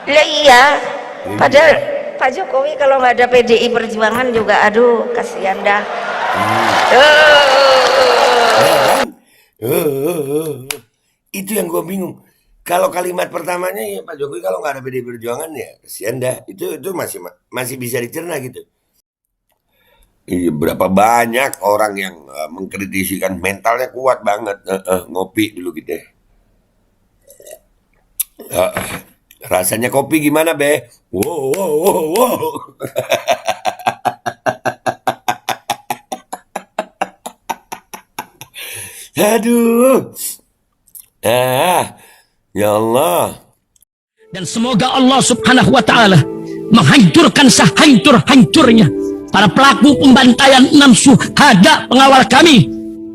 Lah iya, Ini padahal dia. Pak Jokowi kalau nggak ada PDI Perjuangan juga, aduh, kasihan dah. Hmm. Ya kan? Itu yang gue bingung. Kalau kalimat pertamanya ya Pak Jokowi kalau nggak ada PDI Perjuangan ya kesian dah. Itu masih masih bisa dicerna gitu. Iya, berapa banyak orang yang mengkritisi kan mentalnya kuat banget. Ngopi dulu gitu. Eh, rasanya kopi gimana be? Wow, wow, wow, wow. Aduh. Ya Allah. Dan semoga Allah subhanahu wa ta'ala menghancurkan sehancur-hancurnya para pelaku pembantaian 6 syuhada pengawal kami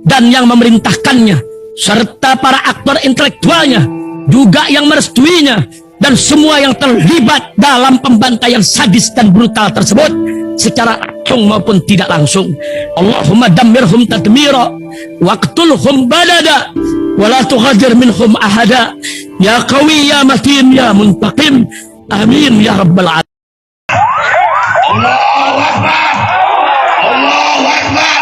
dan yang memerintahkannya, serta para aktor intelektualnya juga yang merestuinya, dan semua yang terlibat dalam pembantaian sadis dan brutal tersebut secara langsung maupun tidak langsung. Allahumma dammirhum tadmira waqtulhum badada wala tughadir minhum ahada ya qawi ya matin ya muntaqim amin ya rabbal alamin. Allahu Akbar. Allahu Akbar.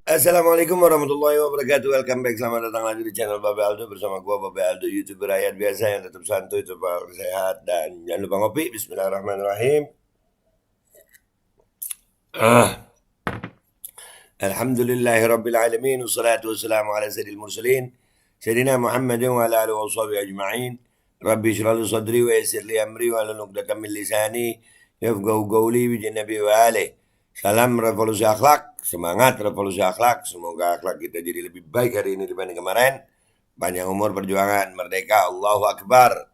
Assalamualaikum warahmatullahi wabarakatuh. Welcome back. Selamat datang lagi di channel Babe Aldo bersama gua Babe Aldo, YouTuber rakyat biasa yang tetap santuy, tetap sehat, dan jangan lupa ngopi. Bismillahirrahmanirrahim. Alhamdulillahirabbil alamin. Wassalatu wassalamu ala sayyidil mursalin sayyidina Muhammadin wa ala alihi washabihi ajma'in. Rabbi shrah li sadri wa yassir li amri wa hlul 'uqdatam min lisani yafqahu qawli bi nabi wa alihi. Salam revolusi akhlak, semangat revolusi akhlak. Semoga akhlak kita jadi lebih baik hari ini dibanding kemarin. Panjang umur, perjuangan, merdeka, Allahu Akbar.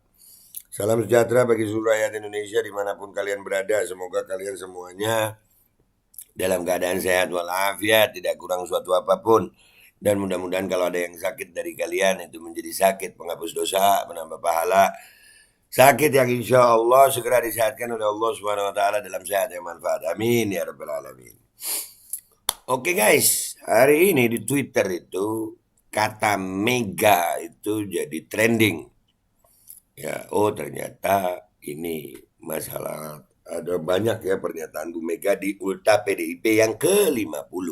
Salam sejahtera bagi seluruh rakyat Indonesia dimanapun kalian berada. Semoga kalian semuanya dalam keadaan sehat walafiat, tidak kurang suatu apapun. Dan mudah-mudahan kalau ada yang sakit dari kalian itu menjadi sakit penghapus dosa, penambah pahala. Sakit yang insya Allah segera disehatkan oleh Allah Subhanahu wa Ta'ala dalam sehat yang manfaat. Amin ya Rabbal Alamin. Oke guys, hari ini di Twitter itu kata mega itu jadi trending. Ya, oh ternyata ini masalah, ada banyak ya pernyataan Bu Mega di Ulta PDIP yang ke-50.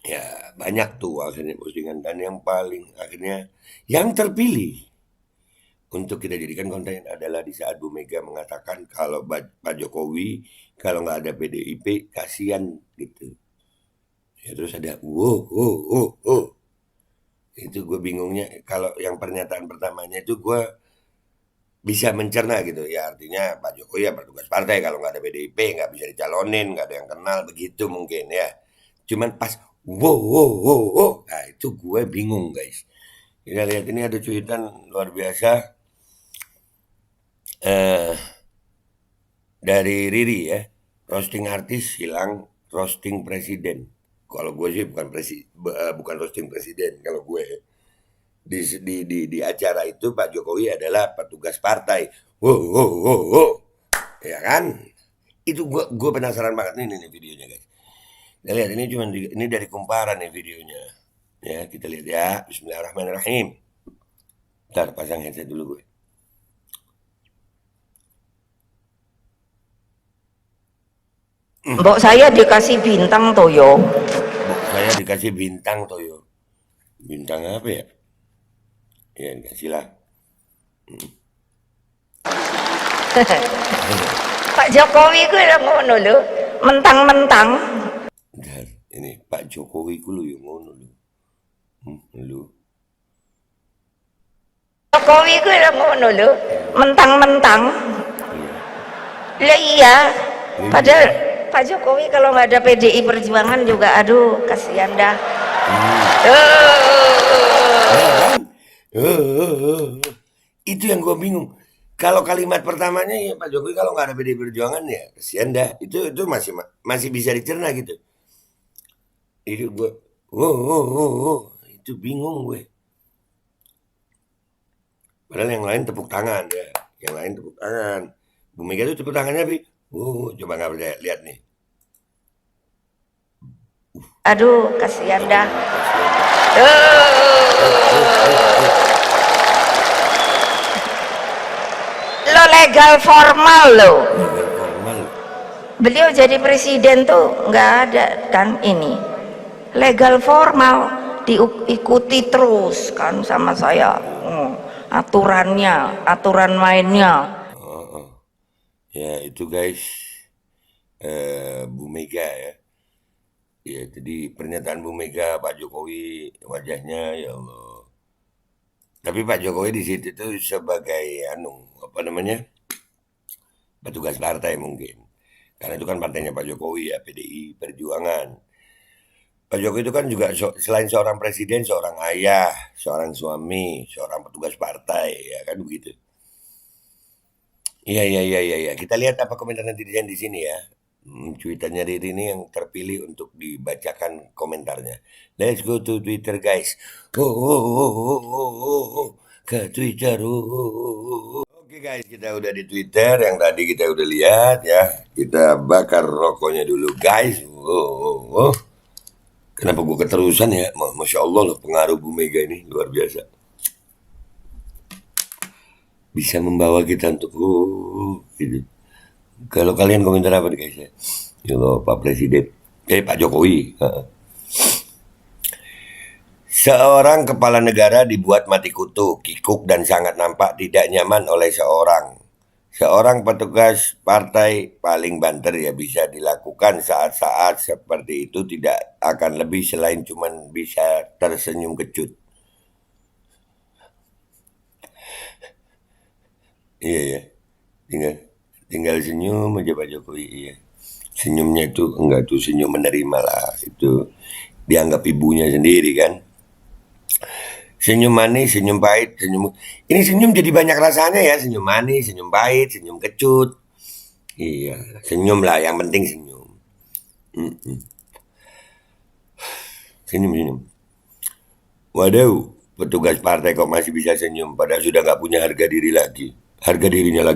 Ya, banyak tuh akhirnya postingan, dan yang paling akhirnya yang terpilih untuk kita jadikan konten adalah di saat Bu Mega mengatakan kalau Pak Jokowi kalau nggak ada PDIP kasihan gitu. Ya terus ada itu gue bingungnya. Kalau yang pernyataan pertamanya itu gue bisa mencerna gitu ya, artinya Pak Jokowi ya bertugas partai, kalau nggak ada PDIP nggak bisa dicalonin, nggak ada yang kenal begitu mungkin ya. Cuman pas nah itu gue bingung guys. Kita lihat ini ada cuitan luar biasa dari Riri ya, roasting artis hilang roasting presiden. Kalau gue sih bukan roasting presiden. Kalau gue di acara itu Pak Jokowi adalah petugas partai. Ya kan? Itu gue penasaran banget nih videonya guys. Kita lihat ini dari Kumparan nih videonya. Ya kita lihat ya. Bismillahirrahmanirrahim. Ntar pasang headset dulu gue. Mbok saya dikasih bintang Toyo. Mbok saya dikasih bintang Toyo. Bintang apa ya? Ya dikasih lah. Pak Jokowi ku udah ngono lho, mentang-mentang. Dan ini Pak Jokowi ku lu yang ngono lu. Lu. Jokowi ku udah ngono lho, mentang-mentang. Iya. Lah iya, Ini padahal Pak Jokowi kalau nggak ada PDI Perjuangan juga, aduh, kasihan dah. Ya kan? Itu yang gue bingung. Kalau kalimat pertamanya ya Pak Jokowi kalau nggak ada PDI Perjuangan ya kasihan dah. Itu masih bisa dicerna gitu. Itu gue, itu bingung gue. Padahal yang lain tepuk tangan ya, yang lain tepuk tangan. Bu Mega itu tepuk tangannya, coba nggak percaya, lihat nih. Aduh, kasihan dah. Lo legal formal lo. Legal formal. Beliau jadi presiden tuh nggak ada kan ini. Legal formal diikuti terus kan sama saya. Aturannya, aturan mainnya. Ya itu guys, Bu Mega ya. Ya jadi pernyataan Bu Mega, Pak Jokowi wajahnya ya Allah. Tapi Pak Jokowi di situ tuh sebagai apa namanya, petugas partai mungkin. Karena itu kan partainya Pak Jokowi ya, PDI Perjuangan. Pak Jokowi itu kan juga selain seorang presiden, seorang ayah, seorang suami, seorang petugas partai, ya kan begitu. Iya. Kita lihat apa komentar netizen di sini ya. Twitternya Riri ini yang terpilih untuk dibacakan komentarnya. Let's go to Twitter guys. Ke Twitter. Oke guys, kita udah di Twitter. Yang tadi kita udah lihat ya. Kita bakar rokoknya dulu guys. Kenapa gue keterusan ya? Masya Allah loh, pengaruh Bu Mega ini luar biasa. Bisa membawa kita untuk gitu. Kalau kalian komentar apa nih guys ya? Ya Pak Presiden, Pak Jokowi. Seorang kepala negara dibuat mati kutu, kikuk dan sangat nampak tidak nyaman oleh seorang petugas partai paling banter ya. Bisa dilakukan saat-saat seperti itu tidak akan lebih selain cuman bisa tersenyum kecut. Iya ya, tinggal senyum aja Pak Jokowi. Iya. Senyumnya itu enggak tuh senyum menerima lah, itu dianggap ibunya sendiri kan. Senyum manis, senyum pahit, ini senyum jadi banyak rasanya ya, senyum manis, senyum pahit, senyum kecut. Iya, senyum lah, yang penting senyum. Senyum. Waduh, petugas partai kok masih bisa senyum, padahal sudah nggak punya harga dirinya lagi.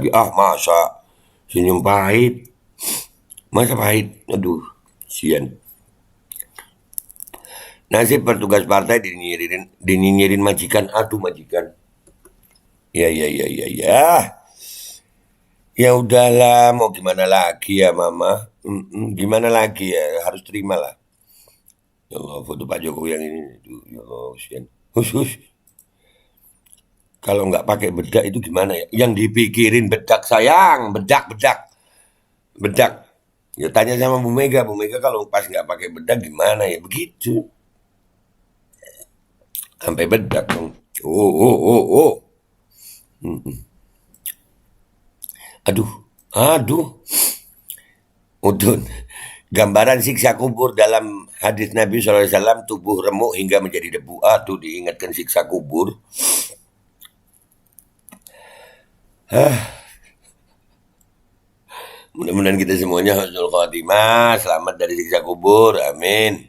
Masa senyum pahit, aduh, sian. Nasib petugas partai dinyinyirin majikan, majikan. Ya. Ya udahlah, mau gimana lagi ya mama? Gimana lagi ya, harus terimalah. Ya Allah, foto Pak Jokowi yang ini, ya Allah, sian. Hush. Kalau nggak pakai bedak itu gimana ya? Yang dipikirin bedak sayang, bedak. Ya tanya sama Bu Mega kalau pas nggak pakai bedak gimana ya? Begitu. Sampai bedak dong. Aduh. Udun. Gambaran siksa kubur dalam hadis Nabi SAW, tubuh remuk hingga menjadi debu. Tuh diingatkan siksa kubur. Mudah-mudahan kita semuanya husnul khotimah, selamat dari siksa kubur, amin.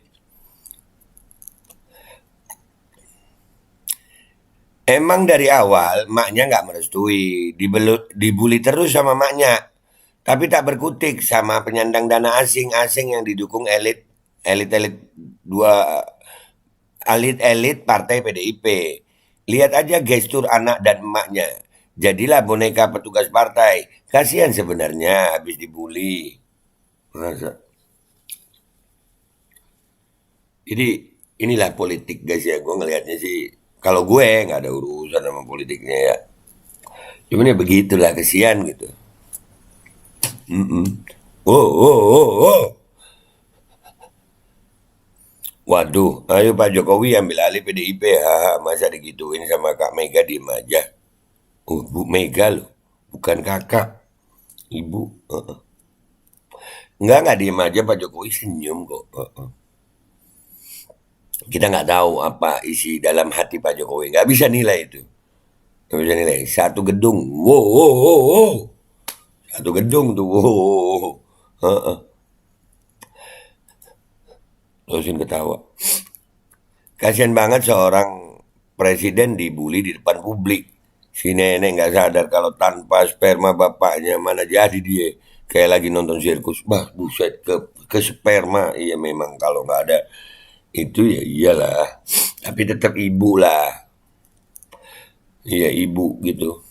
Emang dari awal maknya nggak merestui, dibully terus sama maknya, tapi tak berkutik sama penyandang dana asing yang didukung elit partai PDIP. Lihat aja gestur anak dan emaknya. Jadilah boneka petugas partai. Kasihan sebenarnya habis dibully. Masa? Jadi inilah politik guys ya. Gue ngelihatnya sih, kalau gue nggak ada urusan sama politiknya ya. Cuman ya begitulah, kasihan gitu. Waduh, ayo Pak Jokowi ambil alih PDIP. Masa digituin sama Kak Mega, diem aja. Bu Mega loh, bukan kakak, ibu. Enggak diem aja, Pak Jokowi senyum kok. Kita nggak tahu apa isi dalam hati Pak Jokowi. Nggak bisa nilai itu. Nggak bisa nilai. Satu gedung. Wow, wow, wow, wow. Satu gedung tuh. Wow, wow, wow. Heeh. Terusin ketawa. Kasian banget seorang presiden dibully di depan publik. Si nenek nggak sadar kalau tanpa sperma bapaknya mana jadi dia. Kayak lagi nonton sirkus. Bah, buset ke sperma. Iya memang kalau nggak ada itu ya iyalah. Tapi tetap ibu lah. Iya ibu gitu.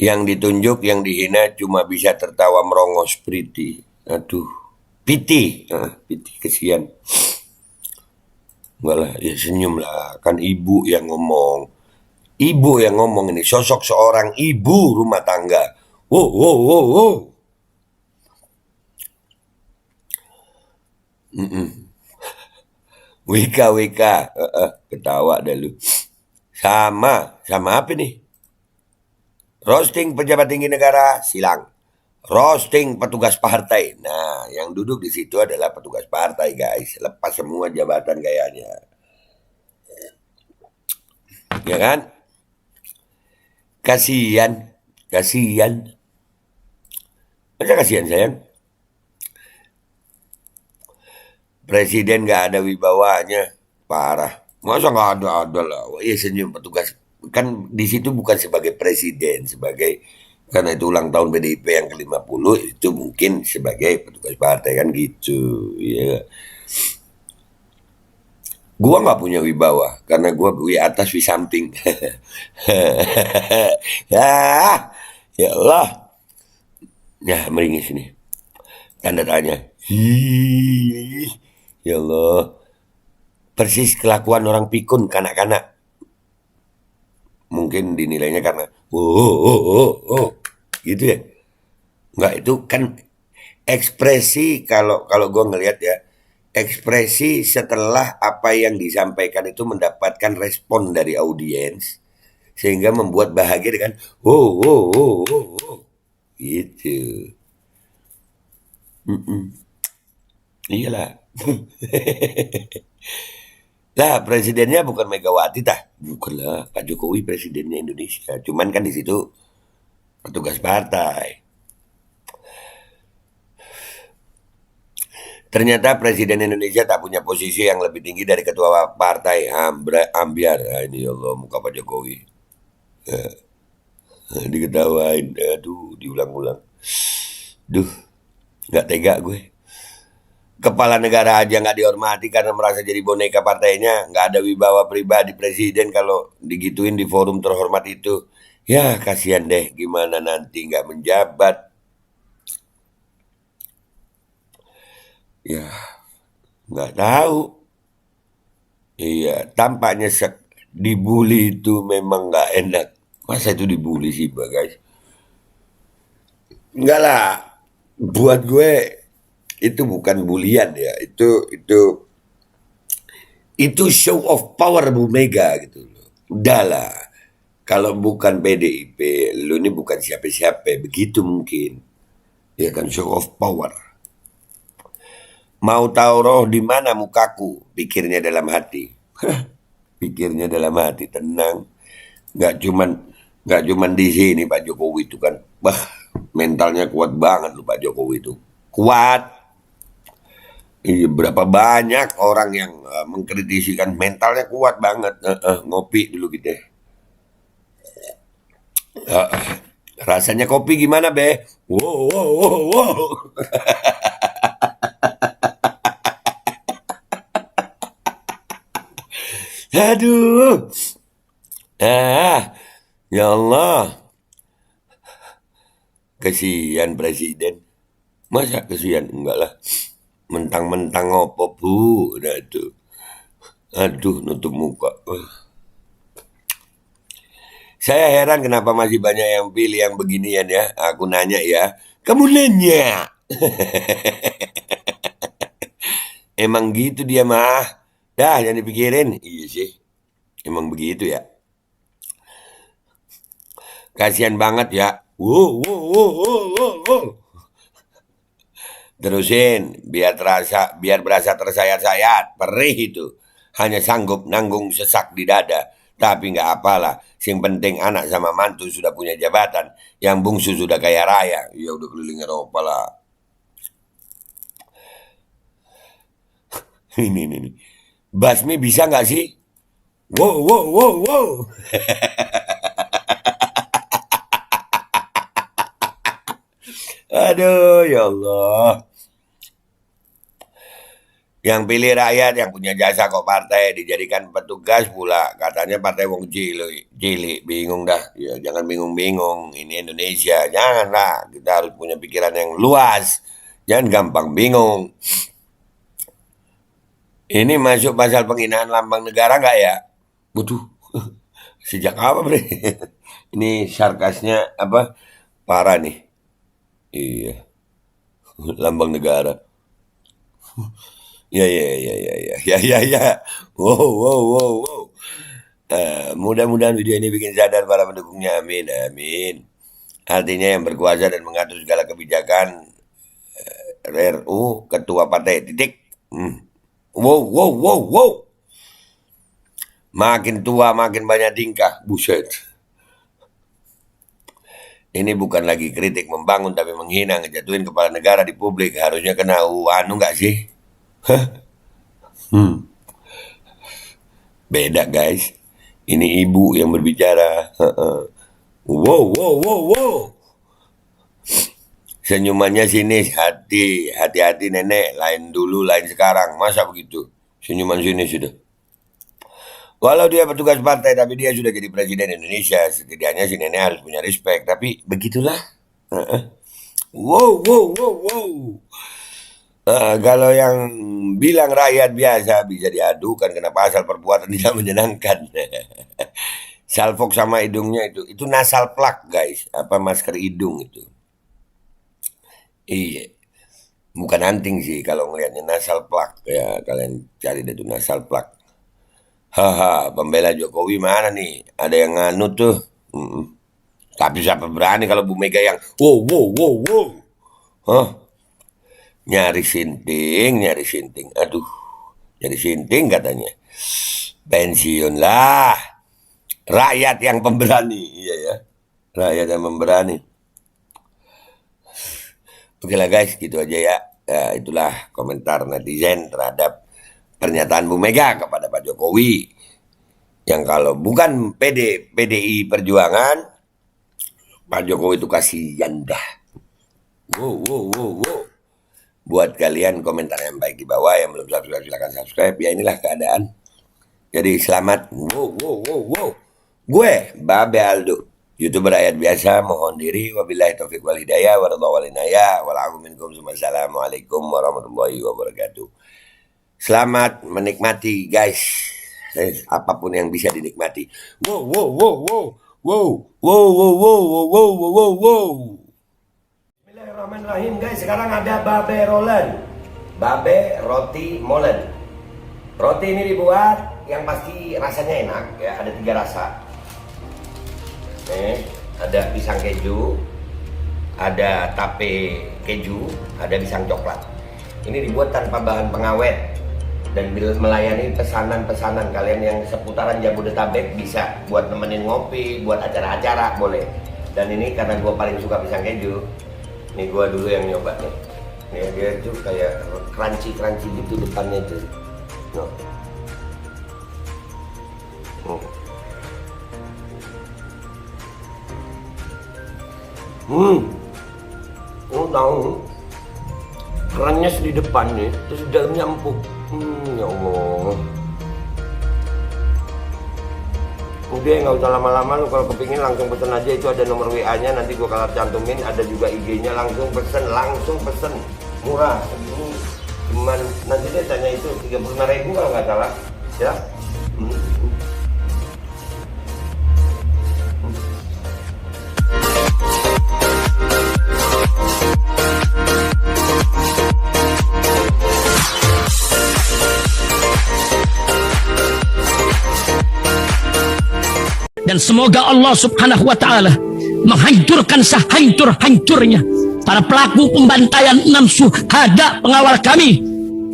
Yang ditunjuk, yang dihina cuma bisa tertawa merongos Priti. Aduh. Piti. Piti kesian. Enggak lah, ya senyum lah. Kan ibu yang ngomong. Ibu yang ngomong ini. Sosok seorang ibu rumah tangga. Wow, wow, wow, wow. Wika, Wika. Ketawa dah lu. Sama apa nih? Roasting pejabat tinggi negara, silang. Roasting petugas partai. Nah, yang duduk di situ adalah petugas partai, guys. Lepas semua jabatan kayaknya. Ya kan? Kasian. Masa kasihan sayang? Presiden nggak ada wibawanya, parah. Masa nggak ada lah? Iya senyum petugas. Kan di situ bukan sebagai presiden, sebagai karena itu ulang tahun PDIP yang ke-50 itu mungkin sebagai petugas partai kan gitu. Ya. Gua nggak punya wibawa karena gua wi atas wi samping. Ya Allah. Ya meringis ini. Tanda tanya. Ya Allah. Persis kelakuan orang pikun kanak-kanak. Mungkin dinilainya karena gitu ya. Enggak, itu kan ekspresi kalau gue ngelihat ya, ekspresi setelah apa yang disampaikan itu mendapatkan respon dari audiens sehingga membuat bahagia dengan gitu. Iyalah. Lah presidennya bukan Megawati bukan lah, Pak Jokowi presidennya Indonesia. Cuman kan di situ petugas partai. Ternyata presiden Indonesia tak punya posisi yang lebih tinggi dari ketua partai. Ambiar. Nah, ini ya Allah muka Pak Jokowi. Diketawain, aduh diulang-ulang. Duh, nggak tega gue. Kepala negara aja nggak dihormati karena merasa jadi boneka partainya, nggak ada wibawa pribadi presiden kalau digituin di forum terhormat itu. Ya kasihan deh, gimana nanti nggak menjabat. Ya nggak tahu. Iya, tampaknya dibully itu memang nggak enak. Masa itu dibully sih, guys? Enggak lah, buat gue itu bukan bulian ya, itu show of power Bu Mega gitu loh. Udahlah, kalau bukan PDIP, lu ini bukan siapa-siapa, begitu mungkin. Ya kan show of power. Mau tahu roh di mana mukaku? Pikirnya dalam hati. Pikirnya dalam hati, tenang. Nggak cuman di sini Pak Jokowi itu kan. Bah, mentalnya kuat banget lu Pak Jokowi itu. Kuat. Iya, berapa banyak orang yang mengkritisi kan mentalnya kuat banget. Ngopi dulu gitu. Rasanya kopi gimana be? Wow. Aduh. Ya Allah. Kesian presiden. Masa kesian? Enggak lah. Mentang-mentang ngopo Bu. Udah itu. Aduh, nutup muka. Saya heran kenapa masih banyak yang pilih yang beginian ya. Aku nanya ya. Kamu nanya. Emang gitu dia mah. Dah, jangan dipikirin. Iya sih. Emang begitu ya. Kasihan banget ya. Wow. Terusin, biar berasa tersayat-sayat, perih itu. Hanya sanggup nanggung sesak di dada. Tapi nggak apalah, sing penting anak sama mantu sudah punya jabatan. Yang bungsu sudah kaya raya. Ya udah keliling Eropa lah. Ini. Basmi bisa nggak sih? Wow. Aduh, ya Allah. Yang pilih rakyat, yang punya jasa kok partai, dijadikan petugas pula. Katanya partai wong cilik, bingung dah. Ya, jangan bingung-bingung, ini Indonesia. Janganlah, kita harus punya pikiran yang luas. Jangan gampang bingung. Ini masuk pasal penghinaan lambang negara nggak ya? Butuh. Sejak apa, Bre? Ini sarkasnya apa? Parah nih. Iya. Lambang negara. Ya. Wow. Mudah-mudahan video ini bikin sadar para pendukungnya. Amin. Artinya yang berkuasa dan mengatur segala kebijakan RU ketua partai titik. Wow. Makin tua makin banyak tingkah. Buset. Ini bukan lagi kritik membangun tapi menghina, ngejatuhin kepala negara di publik. Harusnya kena anu nggak sih? Beda guys. Ini ibu yang berbicara. Wow. Senyumannya sinis, hati-hati nenek, lain dulu, lain sekarang. Masa begitu? Senyuman sinis sudah. Walau dia petugas partai, tapi dia sudah jadi presiden Indonesia. Setidaknya si nenek harus punya respect. Tapi begitulah. Wow. Kalau yang bilang rakyat biasa bisa diadukan kena pasal perbuatan tidak menyenangkan. Salfok sama hidungnya itu nasal plug guys. Apa masker hidung itu? Iya. Bukan anting sih kalau ngelihatnya nasal plug. Ya kalian cari deh itu nasal plug. Pembela Jokowi mana nih? Ada yang nganut tuh. Tapi siapa berani kalau Bu Mega yang wow. Nyari sinting. Aduh, nyari sinting katanya. Pensiun lah. Rakyat yang pemberani. Iya ya. Rakyat yang pemberani. Oke lah guys, gitu aja ya. Itulah komentar netizen terhadap pernyataan Bu Mega kepada Pak Jokowi. Yang kalau bukan PDI Perjuangan, Pak Jokowi itu kasihan dah. Wow. Buat kalian komentar yang baik di bawah, yang belum subscribe silahkan subscribe. Ya inilah keadaan. Jadi selamat. Wow. Gue Babe Aldo, YouTuber rakyat biasa, mohon diri. Wabillahi taufiq wal hidayah, waradhaw wal inayah, wal minkum. Assalamualaikum warahmatullahi wabarakatuh. Selamat menikmati guys. Apapun yang bisa dinikmati. Wow. Bismillahirrahmanirrahim guys. Sekarang ada Babe Rolen. Babe roti molen. Roti ini dibuat yang pasti rasanya enak ya. Ada 3 rasa. Ada pisang keju, ada tape keju, ada pisang coklat. Ini dibuat tanpa bahan pengawet dan melayani pesanan-pesanan kalian yang seputaran Jabodetabek. Bisa buat nemenin ngopi, buat acara-acara boleh. Dan ini karena gue paling suka pisang keju, ini gue dulu yang nyoba nih. Nih dia tuh kayak crunchy gitu depannya tuh. Tahu kerennya di depannya, terus di dalamnya empuk. Ya Allah. Udah nggak usah lama-lama, lu kalau kepingin langsung pesen aja. Itu ada nomor WA-nya, nanti gua kalau cantumin. Ada juga IG-nya, langsung pesen. Murah. Ini cuman nanti dia tanya itu 35.000 kalau nggak salah. Ya. Dan semoga Allah subhanahu wa ta'ala menghancurkan sehancur-hancurnya para pelaku pembantaian 6 syuhada pengawal kami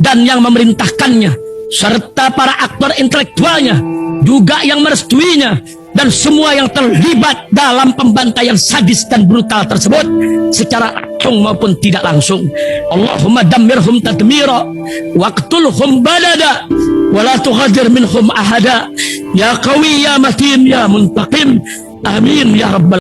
dan yang memerintahkannya, serta para aktor intelektualnya, juga yang merestuinya, dan semua yang terlibat dalam pembantaian sadis dan brutal tersebut secara langsung maupun tidak langsung. Allahumma dammirhum tadmira waqtulhum badada wa la tughadir minhum ahada ya qawi ya matin ya muntaqim. Amin ya rabbal